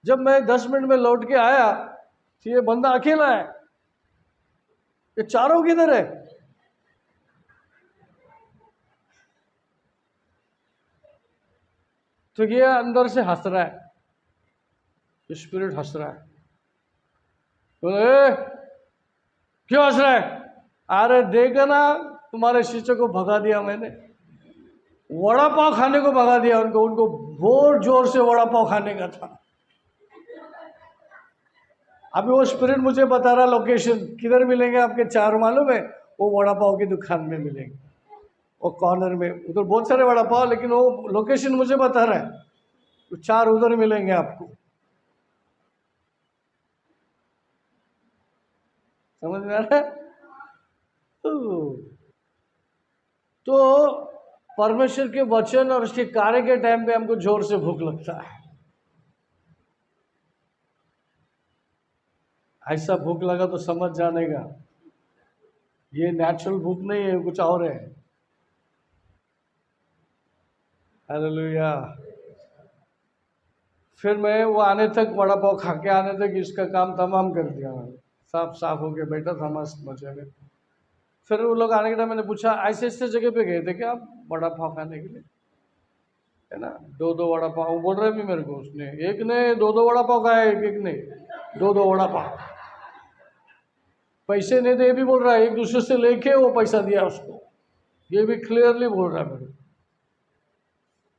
जब मैं 10 मिनट में लौट के आया तो ये बंदा अकेला है, ये चारों किधर है। तो ये अंदर से हंस रहा है, स्पिरिट हंस रहा है, बोले क्यों हंस रहा है, अरे देखा ना तुम्हारे शिष्य को भगा दिया मैंने, वड़ा पाव खाने को भगा दिया उनको बहुत जोर से वड़ा पाव खाने का था। अभी वो स्पिरिट मुझे बता रहा लोकेशन किधर मिलेंगे आपके 4 मालूम है, वो वड़ा पाव की दुकान में मिलेंगे, वो कॉर्नर में, उधर बहुत सारे वड़ा पाव, लेकिन वो लोकेशन मुझे बता रहा है, तो 4 उधर मिलेंगे आपको। समझ में आ रहा है। तो परमेश्वर के वचन और उसके कार्य के टाइम पे हमको जोर से भूख लगता है। ऐसा भूख लगा तो समझ जाने का, ये नेचुरल भूख नहीं है, कुछ और है। हालेलुया। फिर मैं वो आने तक, वड़ा पाव खा के आने तक इसका काम तमाम कर दिया मैंने, साफ हो के बैठा था मस्त मजे में। फिर वो लोग आने के टाइम मैंने पूछा, ऐसे जगह पे गए थे क्या आप वड़ा पाव खाने के लिए, है ना, 2 वड़ा पाव। वो बोल रहे भी मेरे को, उसने एक ने 2 वड़ा पाव खाया, एक ने 2 वड़ा पाव, पैसे नहीं दे, ये भी बोल रहा है, एक दूसरे से लेके वो पैसा दिया उसको, ये भी क्लियरली बोल रहा है मेरे।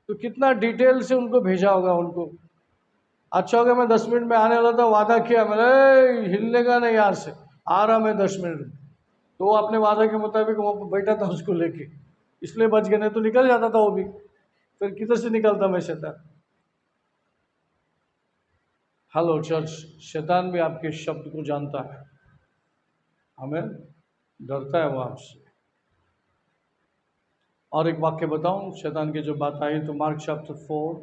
तो कितना डिटेल से उनको भेजा होगा उनको। अच्छा हो गया मैं 10 मिनट में आने वाला था, वादा किया मैंने, हिलने का नहीं यहाँ से, आ रहा मैं 10 मिनट में। तो वो अपने वादा के मुताबिक वहाँ पर बैठा था उसको लेके, इसलिए बच गए, नहीं तो निकल जाता था वो भी। फिर किधर से निकलता मैं शैतान। हेलो चर्च, शैतान भी आपके शब्द को जानता है, हमें डरता है वो आपसे। और एक वाक्य बताऊं शैतान की जो बात आई, तो मार्क चैप्टर 4,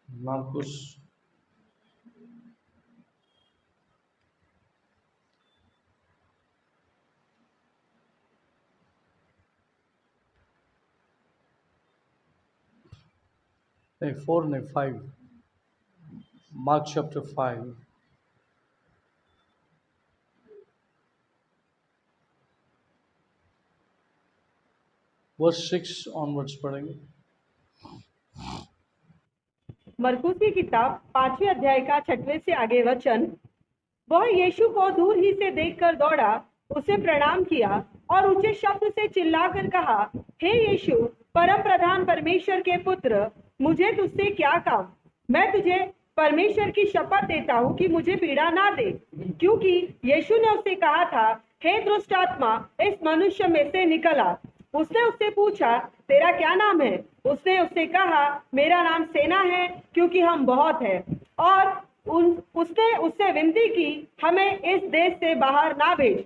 मार्कुस नहीं 4 नहीं 5, मार्क चैप्टर 5 वर्स 6 ऑनवर्ड्स पढ़ेंगे। मरकुस की किताब 5वें अध्याय का 6वें से आगे वचन। वह यीशु को दूर ही से देखकर दौड़ा, उसे प्रणाम किया और ऊंचे शब्द से चिल्लाकर कहा, हे यीशु, परम प्रधान परमेश्वर के पुत्र, मुझे तुझसे क्या काम, मैं तुझे परमेश्वर की शपथ देता हूँ कि मुझे पीड़ा ना दे। क्योंकि यीशु ने उससे कहा था, हे दुष्ट आत्मा, इस मनुष्य में से निकल आ। उसने उससे पूछा, तेरा क्या नाम है? उसने उससे कहा, मेरा नाम सेना है, क्योंकि हम बहुत हैं। और उसने उससे विनती की, हमें इस देश से बाहर ना भेज।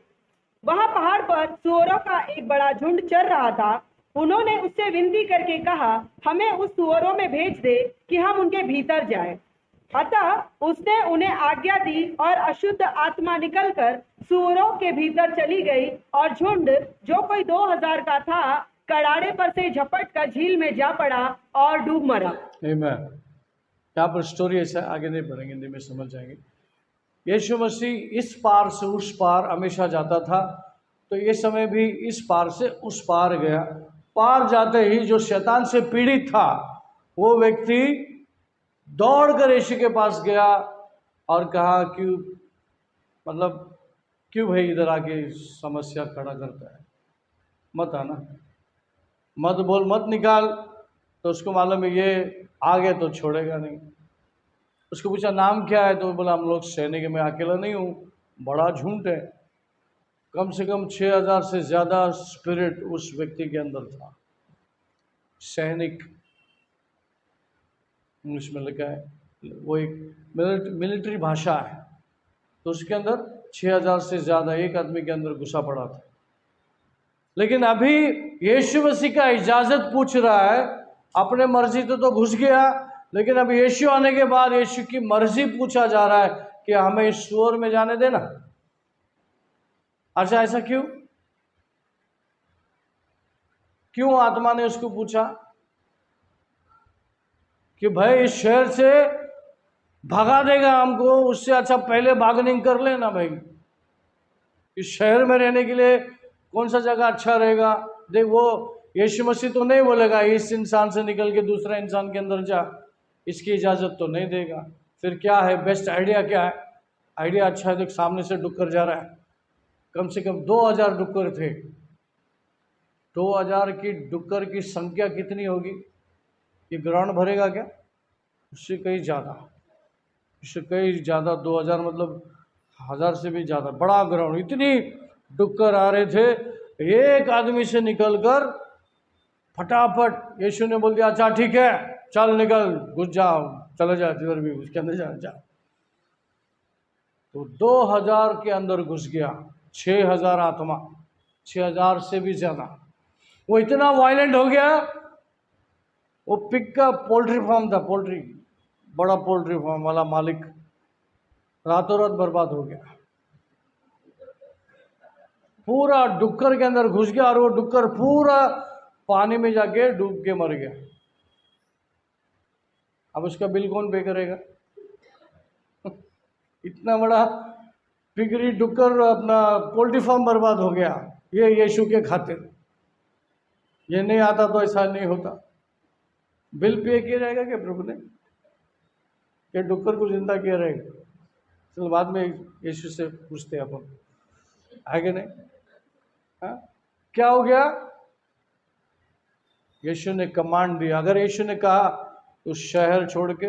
वहां पहाड़ पर सुअरों का एक बड़ा झुंड चर रहा था। उन्होंने उससे विनती करके कहा, हमें उस सुअरों में भेज दे कि हम उनके भीतर जाएं। अतः उसने उन्हें आज्ञा दी और अशुद्ध आत्मा निकलकर सुअरों के भीतर चली गई और झुंड, जो कोई 2000 का था, कड़ाड़े पर से झपट कर झील में जा पड़ा और डूब मरा। आमेन। यहाँ पर स्टोरी ऐसा है, आगे नहीं पढ़ेंगे, हिंदी में समझ जाएंगे। यीशु मसीह इस पार से उस पार हमेशा जाता था, तो ये समय भी इस पार से उस पार गया। पार जाते ही जो शैतान से पीड़ित था वो व्यक्ति दौड़कर यीशु के पास गया और कहा, क्यों, मतलब क्यों भाई इधर आके समस्या खड़ा करता है, मत आना, मत बोल, मत निकाल। तो उसको मालूम है ये आगे तो छोड़ेगा नहीं। उसको पूछा नाम क्या है, तो बोला हम लोग सैनिक, मैं अकेला नहीं हूँ, बड़ा झुंड है। कम से कम 6000 से ज़्यादा स्पिरिट उस व्यक्ति के अंदर था। सैनिक इंग्लिश में लिखा है, वो एक मिलिट्री भाषा है। तो उसके अंदर 6000 से ज़्यादा एक आदमी के अंदर घुसा पड़ा था। लेकिन अभी यीशु मसीह का इजाज़त पूछ रहा है। अपने मर्जी तो घुस गया, लेकिन अब यीशु आने के बाद यीशु की मर्जी पूछा जा रहा है कि हमें इस सुअर में जाने देना। अच्छा, ऐसा क्यों? क्यों आत्मा ने उसको पूछा कि भाई इस शहर से भगा देगा हमको, उससे अच्छा पहले बार्गेनिंग कर लेना भाई। इस शहर में रहने के लिए कौन सा जगह अच्छा रहेगा? देख, वो यीशु मसीह तो नहीं बोलेगा इस इंसान से निकल के दूसरा इंसान के अंदर जा, इसकी इजाज़त तो नहीं देगा। फिर क्या है बेस्ट आइडिया? क्या है आइडिया? अच्छा है, देख सामने से डुक्कर जा रहा है, कम से कम 2000 डुक्कर थे। 2000 की डुक्कर की संख्या कितनी होगी? ये ग्राउंड भरेगा क्या? उससे कहीं ज़्यादा, इससे कहीं ज़्यादा। 2000 मतलब 1000 से भी ज़्यादा बड़ा ग्राउंड। इतनी डुक्कर आ रहे थे, एक आदमी से निकलकर फटाफट यीशु ने बोल दिया, अच्छा ठीक है, चल निकल, घुस जाओ, चले जाओ जिधर भी उसके अंदर जा। तो 2000 के अंदर घुस गया। 6000 आत्मा, 6000 से भी ज़्यादा। वो इतना वायलेंट हो गया। वो पिग का पोल्ट्री फार्म था, पोल्ट्री, बड़ा पोल्ट्री फार्म वाला मालिक रातों रात बर्बाद हो गया। पूरा डुक्कर के अंदर घुस गया और वो डुक्कर पूरा पानी में जाके डूब के मर गया। अब उसका बिल कौन पे करेगा? इतना बड़ा पिगरी डुक्कर, अपना पोल्ट्री फार्म बर्बाद हो गया, ये यीशु के खातिर। ये नहीं आता तो ऐसा नहीं होता। बिल पे किया जाएगा क्या प्रभु ने? क्या डुक्कर को जिंदा किया रहेगा? चलो बाद में यीशु से पूछते हैं अपन, आगे नहीं। हाँ, क्या हो गया? यीशु ने कमांड दिया। अगर यीशु ने कहा तो शहर छोड़ के,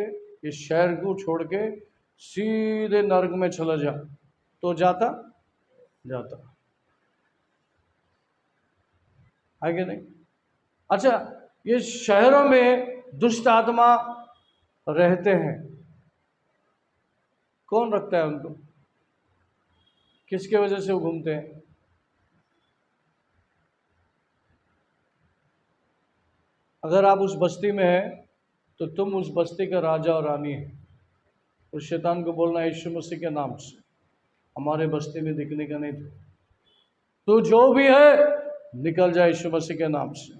इस शहर को छोड़ के सीधे नरक में चला जा, तो जाता? आगे नहीं। अच्छा, ये शहरों में दुष्ट आत्मा रहते हैं, कौन रखता है उनको? किसके वजह से वो घूमते हैं? अगर आप उस बस्ती में हैं तो तुम उस बस्ती का राजा और रानी है। उस शैतान को बोलना यीशु मसीह के नाम से, हमारे बस्ती में दिखने का नहीं था, तो जो भी है निकल जाए यीशु मसीह के नाम से।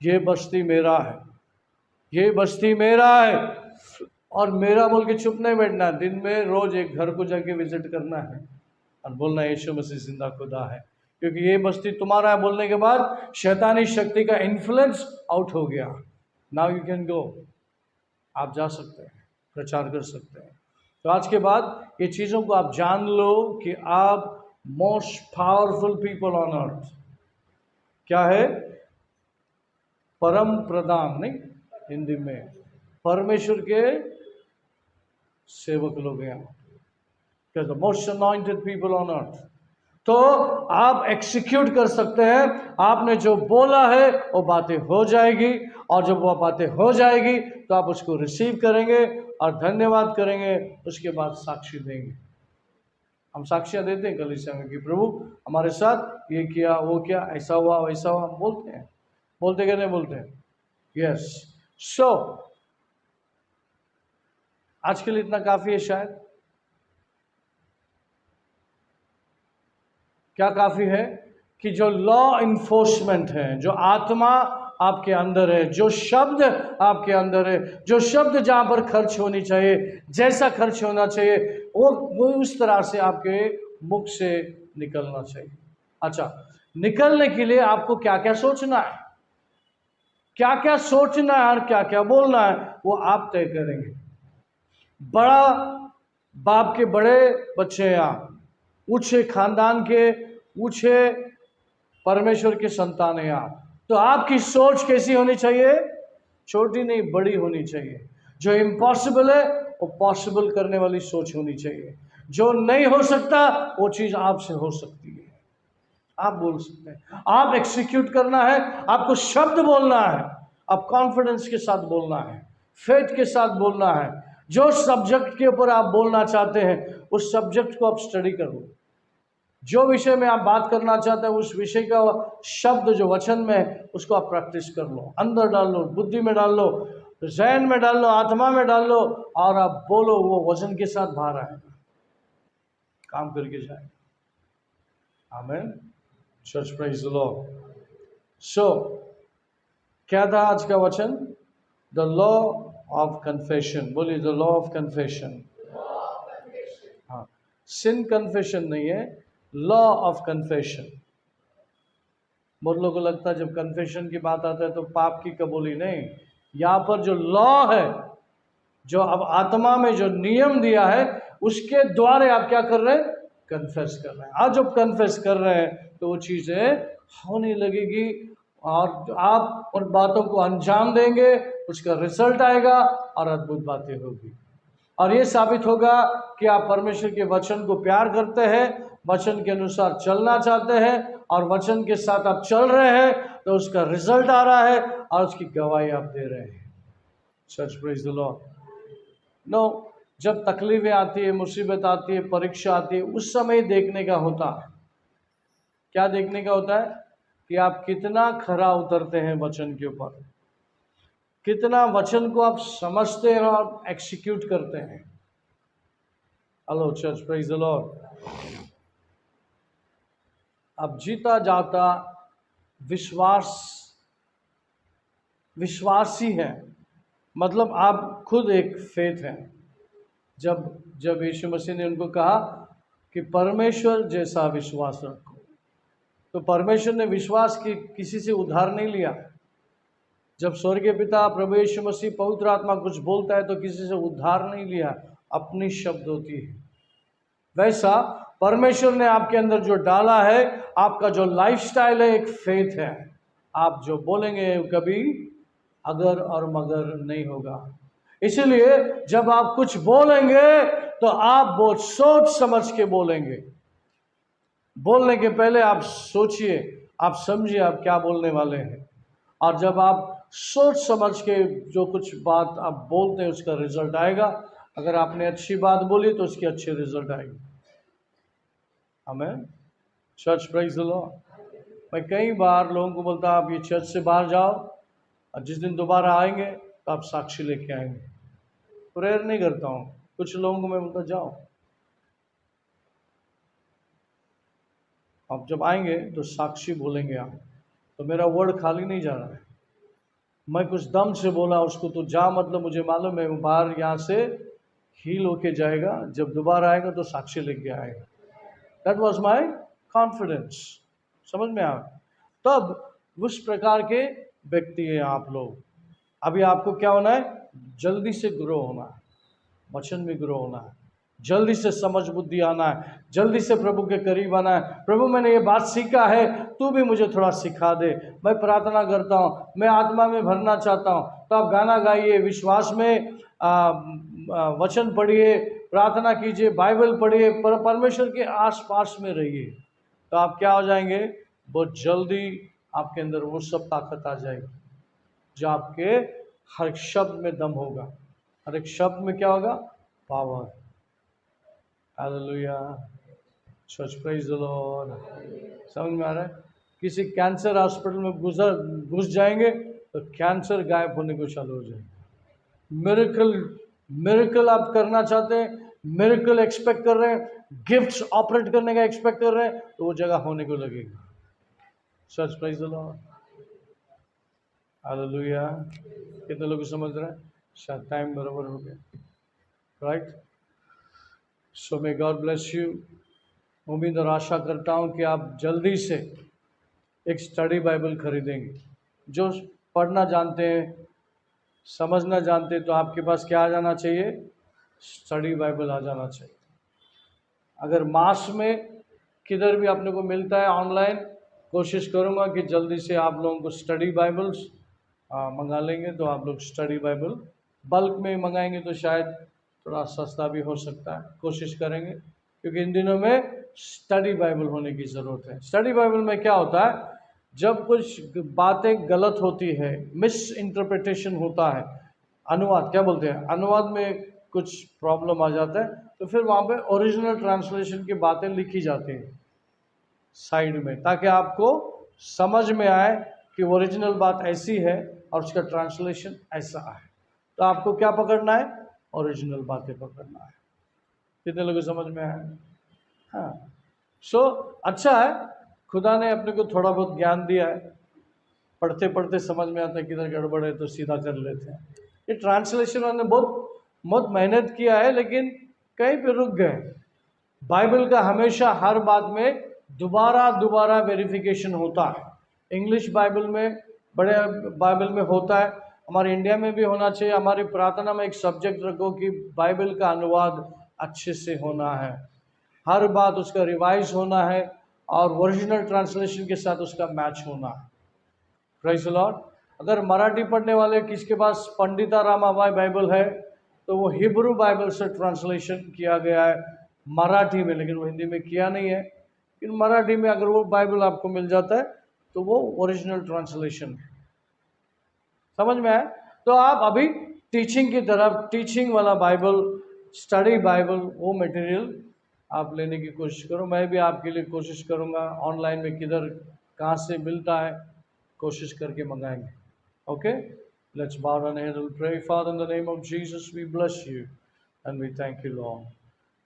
ये बस्ती मेरा है, ये बस्ती मेरा है। और मेरा बोल के चुप नहीं बैठना, दिन में रोज एक घर को जाके विजिट करना है और बोलना यीशु मसीह जिंदा खुदा है, क्योंकि ये बस्ती तुम्हारा है। बोलने के बाद शैतानी शक्ति का इन्फ्लुएंस आउट हो गया। नाउ यू कैन गो, आप जा सकते हैं, प्रचार कर सकते हैं। तो आज के बाद ये चीज़ों को आप जान लो कि आप most powerful people on earth क्या है? परम प्रधान, नहीं हिंदी में, परमेश्वर के सेवक लोग हैं। क्या? The most anointed people on earth. तो आप एक्सिक्यूट कर सकते हैं। आपने जो बोला है वो बातें हो जाएगी, और जब वो बातें हो जाएगी तो आप उसको रिसीव करेंगे और धन्यवाद करेंगे, उसके बाद साक्षी देंगे। हम साक्ष्य देते हैं कलीसिया में कि प्रभु हमारे साथ ये किया, वो किया, ऐसा हुआ, वैसा हुआ, हम बोलते हैं। बोलते कि नहीं बोलते हैं? यस। सो आज के लिए इतना काफी है शायद। क्या काफी है? कि जो लॉ इन्फोर्समेंट है, जो आत्मा आपके अंदर है, जो शब्द आपके अंदर है, जो शब्द जहां पर खर्च होनी चाहिए, जैसा खर्च होना चाहिए, वो उस तरह से आपके मुख से निकलना चाहिए। अच्छा, निकलने के लिए आपको क्या क्या सोचना है, क्या क्या सोचना है और क्या क्या बोलना है, वो आप तय करेंगे। बड़ा बाप के बड़े बच्चे हैं आप, ऊंचे खानदान के, ऊंचे परमेश्वर के संतान हैं आप, तो आपकी सोच कैसी होनी चाहिए? छोटी नहीं, बड़ी होनी चाहिए। जो इम्पॉसिबल है वो पॉसिबल करने वाली सोच होनी चाहिए। जो नहीं हो सकता वो चीज आपसे हो सकती है, आप बोल सकते हैं। आप एक्सिक्यूट करना है, आपको शब्द बोलना है, आप कॉन्फिडेंस के साथ बोलना है, फेथ के साथ बोलना है। जो सब्जेक्ट के ऊपर आप बोलना चाहते हैं उस सब्जेक्ट को आप स्टडी कर लो। जो विषय में आप बात करना चाहते हैं उस विषय का शब्द जो वचन में है उसको आप प्रैक्टिस कर लो, अंदर डाल लो, बुद्धि में डाल लो, जहन में डाल लो, आत्मा में डाल लो, और आप बोलो, वो वचन के साथ बाहर आएगा, काम करके जाएगा। Amen. Church praise the lord. So क्या था आज का वचन? The law of confession. बोलिए, द लॉ ऑफ कन्फेशन। हाँ, सिन कन्फेशन नहीं है, लॉ ऑफ कन्फेशन। बहुत लोगों को लगता है जब कन्फेशन की बात आता है तो पाप की कबूली, नहीं। यहाँ पर जो लॉ है, जो अब आत्मा में जो नियम दिया है, उसके द्वारा आप क्या कर रहे हैं? कन्फेस कर रहे हैं। आज जब कन्फेस कर रहे हैं तो वो चीज़ें होने लगेगी और आप उन बातों को अंजाम देंगे, उसका रिजल्ट आएगा और अद्भुत बातें होगी। और ये साबित होगा कि आप परमेश्वर के वचन को प्यार करते हैं, वचन के अनुसार चलना चाहते हैं, और वचन के साथ आप चल रहे हैं तो उसका रिजल्ट आ रहा है और उसकी गवाही आप दे रहे हैं। Church praise the Lord. No, जब तकलीफें आती है, मुसीबत आती है, परीक्षा आती है, उस समय देखने का होता है। क्या देखने का होता है? कि आप कितना खरा उतरते हैं वचन के ऊपर, कितना वचन को आप समझते हैं और एक्सिक्यूट करते हैं। Hello church praise the Lord. अब जीता जाता विश्वासी है, मतलब आप खुद एक फेथ है। जब यीशु मसीह ने उनको कहा कि परमेश्वर जैसा विश्वास रखो, तो परमेश्वर ने विश्वास की किसी से उधार नहीं लिया। जब स्वर्गीय पिता प्रभु यीशु मसीह पवित्र आत्मा कुछ बोलता है तो किसी से उधार नहीं लिया, अपनी शब्द होती है। वैसा परमेश्वर ने आपके अंदर जो डाला है, आपका जो लाइफस्टाइल है, एक फेथ है। आप जो बोलेंगे कभी अगर और मगर नहीं होगा। इसीलिए जब आप कुछ बोलेंगे तो आप बहुत सोच समझ के बोलेंगे। बोलने के पहले आप सोचिए, आप समझिए आप क्या बोलने वाले हैं, और जब आप सोच समझ के जो कुछ बात आप बोलते हैं उसका रिजल्ट आएगा। अगर आपने अच्छी बात बोली तो उसकी अच्छी रिजल्ट आएगी। आमीन। Church praise the Lord. मैं कई बार लोगों को बोलता आप ये चर्च से बाहर जाओ, और जिस दिन दोबारा आएंगे तो आप साक्षी लेके आएंगे। प्रेयर नहीं करता हूँ, कुछ लोगों को मैं बोलता जाओ, आप जब आएंगे तो साक्षी बोलेंगे आप। तो मेरा वर्ड खाली नहीं जा रहा है, मैं कुछ दम से बोला उसको तो जा, मतलब मुझे मालूम है वो बाहर यहाँ से हील होके जाएगा, जब दोबारा आएगा तो साक्षी लेके आएगा। That was my confidence. समझ में आप? तब उस प्रकार के व्यक्ति हैं आप लोग। अभी आपको क्या होना है? जल्दी से ग्रो होना है, वचन में ग्रो होना है, जल्दी से समझ बुद्धि आना है, जल्दी से प्रभु के करीब आना है। प्रभु मैंने ये बात सीखा है, तू भी मुझे थोड़ा सिखा दे। मैं प्रार्थना करता हूँ, मैं आत्मा में भरना चाहता हूँ। तो आप गाना गाइए, विश्वास में वचन पढ़िए, प्रार्थना कीजिए, बाइबल पढ़िए, परमेश्वर के आसपास में रहिए। तो आप क्या हो जाएंगे, बहुत जल्दी आपके अंदर वो सब ताकत आ जाएगी जो आपके हर एक शब्द में दम होगा, हर एक शब्द में क्या होगा, power. Hallelujah, church praise the Lord. समझ में आ रहा है? किसी कैंसर हॉस्पिटल में घुस जाएंगे तो कैंसर गायब होने को चालू हो जाएगा। मिरेकल आप करना चाहते हैं, मिरेकल एक्सपेक्ट कर रहे हैं, गिफ्ट्स ऑपरेट करने का एक्सपेक्ट कर रहे हैं, तो वो जगह होने को लगेगा। Church praise the Lord. Hallelujah. कितने लोग समझ रहे हैं? शायद टाइम बराबर हो गया, right? So may God bless you. उम्मीद और आशा करता हूँ कि आप जल्दी से एक स्टडी बाइबल खरीदेंगे। जो पढ़ना जानते हैं, समझना जानते हैं, तो आपके पास क्या आ जाना चाहिए, स्टडी बाइबल आ जाना चाहिए। अगर मास में किधर भी अपने को मिलता है ऑनलाइन, कोशिश करूँगा कि जल्दी से आप लोगों को स्टडी बाइबल्स मंगा लेंगे। तो आप लोग स्टडी बाइबल बल्क में मंगाएंगे तो शायद थोड़ा सस्ता भी हो सकता है, कोशिश करेंगे, क्योंकि इन दिनों में स्टडी बाइबल होने की ज़रूरत है। स्टडी बाइबल में क्या होता है, जब कुछ बातें गलत होती है, मिस इंटरप्रिटेशन होता है, अनुवाद क्या बोलते हैं, अनुवाद में कुछ प्रॉब्लम आ जाता है, तो फिर वहाँ पे ओरिजिनल ट्रांसलेशन की बातें लिखी जाती हैं साइड में, ताकि आपको समझ में आए कि ओरिजिनल बात ऐसी है और उसका ट्रांसलेशन ऐसा है। तो आपको क्या पकड़ना है, ओरिजिनल बातें पकड़ना है। कितने लोगों को समझ में आया? हाँ। सो अच्छा है, खुदा ने अपने को थोड़ा बहुत ज्ञान दिया है, पढ़ते पढ़ते समझ में आता है किधर गड़बड़ है तो सीधा कर लेते हैं। ये ट्रांसलेशन वाले ने बहुत मेहनत किया है, लेकिन कहीं पे रुक गए। बाइबल का हमेशा हर बात में दोबारा वेरिफिकेशन होता है। इंग्लिश बाइबल में, बड़े बाइबल में होता है, हमारे इंडिया में भी होना चाहिए। हमारी प्रार्थना में एक सब्जेक्ट रखो कि बाइबल का अनुवाद अच्छे से होना है, हर बात उसका रिवाइज होना है और ओरिजिनल ट्रांसलेशन के साथ उसका मैच होना है। Praise the Lord. अगर मराठी पढ़ने वाले किसके पास पंडिता रामाबाई बाइबल है, तो वो हिब्रू बाइबल से ट्रांसलेशन किया गया है मराठी में, लेकिन वो हिंदी में किया नहीं है। लेकिन मराठी में अगर वो बाइबल आपको मिल जाता है तो वो ओरिजिनल ट्रांसलेशन है। समझ में आया? तो आप अभी टीचिंग की तरफ, टीचिंग वाला बाइबल, स्टडी बाइबल, वो मटेरियल आप लेने की कोशिश करो। मैं भी आपके लिए कोशिश करूँगा, ऑनलाइन में किधर कहाँ से मिलता है कोशिश करके मंगाएंगे। Okay, let's bow our head and pray. Father, in the name of Jesus, we bless you and we thank you, Lord.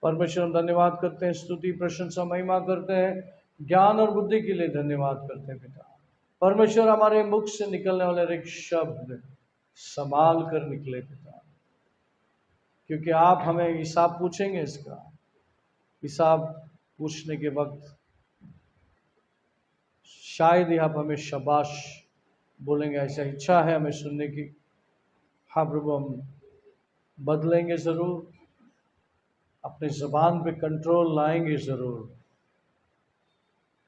परमेश्वर, हम धन्यवाद करते हैं, स्तुति प्रशंसा महिमा करते हैं, ज्ञान और बुद्धि के लिए धन्यवाद करते हैं पिता। परमेश्वर, हमारे मुख से निकलने वाले एक शब्द संभाल कर निकले पिता, क्योंकि आप हमें हिसाब पूछेंगे। इसका हिसाब पूछने के वक्त शायद ही आप हमें शाबाश बोलेंगे, ऐसा इच्छा है हमें सुनने की। हाँ प्रभु, हम बदलेंगे ज़रूर, अपने ज़बान पे कंट्रोल लाएंगे ज़रूर,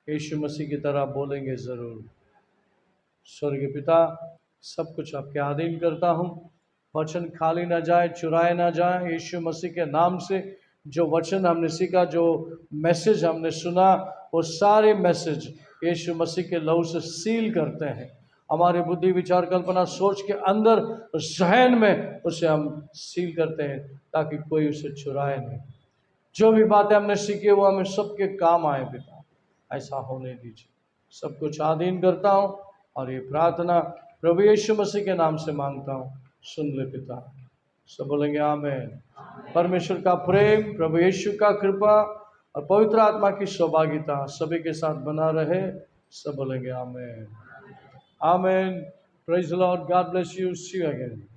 यीशु मसीह की तरह बोलेंगे ज़रूर। स्वर्गीय पिता, सब कुछ आपके अधीन करता हूँ। वचन खाली ना जाए, चुराए ना जाए। यीशु मसीह के नाम से जो वचन हमने सीखा, जो मैसेज हमने सुना, वो सारे मैसेज यीशु मसीह के लहू से सील करते हैं। हमारे बुद्धि, विचार, कल्पना, सोच के अंदर, जहन में उसे हम सील करते हैं, ताकि कोई उसे चुराए नहीं। जो भी बातें हमने सीखी वो हमें सबके काम आए पिता, ऐसा होने दीजिए। सब कुछ अधीन करता हूँ और ये प्रार्थना प्रभु यीशु मसीह के नाम से मांगता हूँ, सुन ले पिता। सब बोलेंगे आमीन। परमेश्वर का प्रेम, प्रभु यीशु का कृपा और पवित्र आत्मा की सौभाग्यता सभी के साथ बना रहे। सब बोलेंगे आमीन। आमीन। Praise the Lord. God bless you. See you again.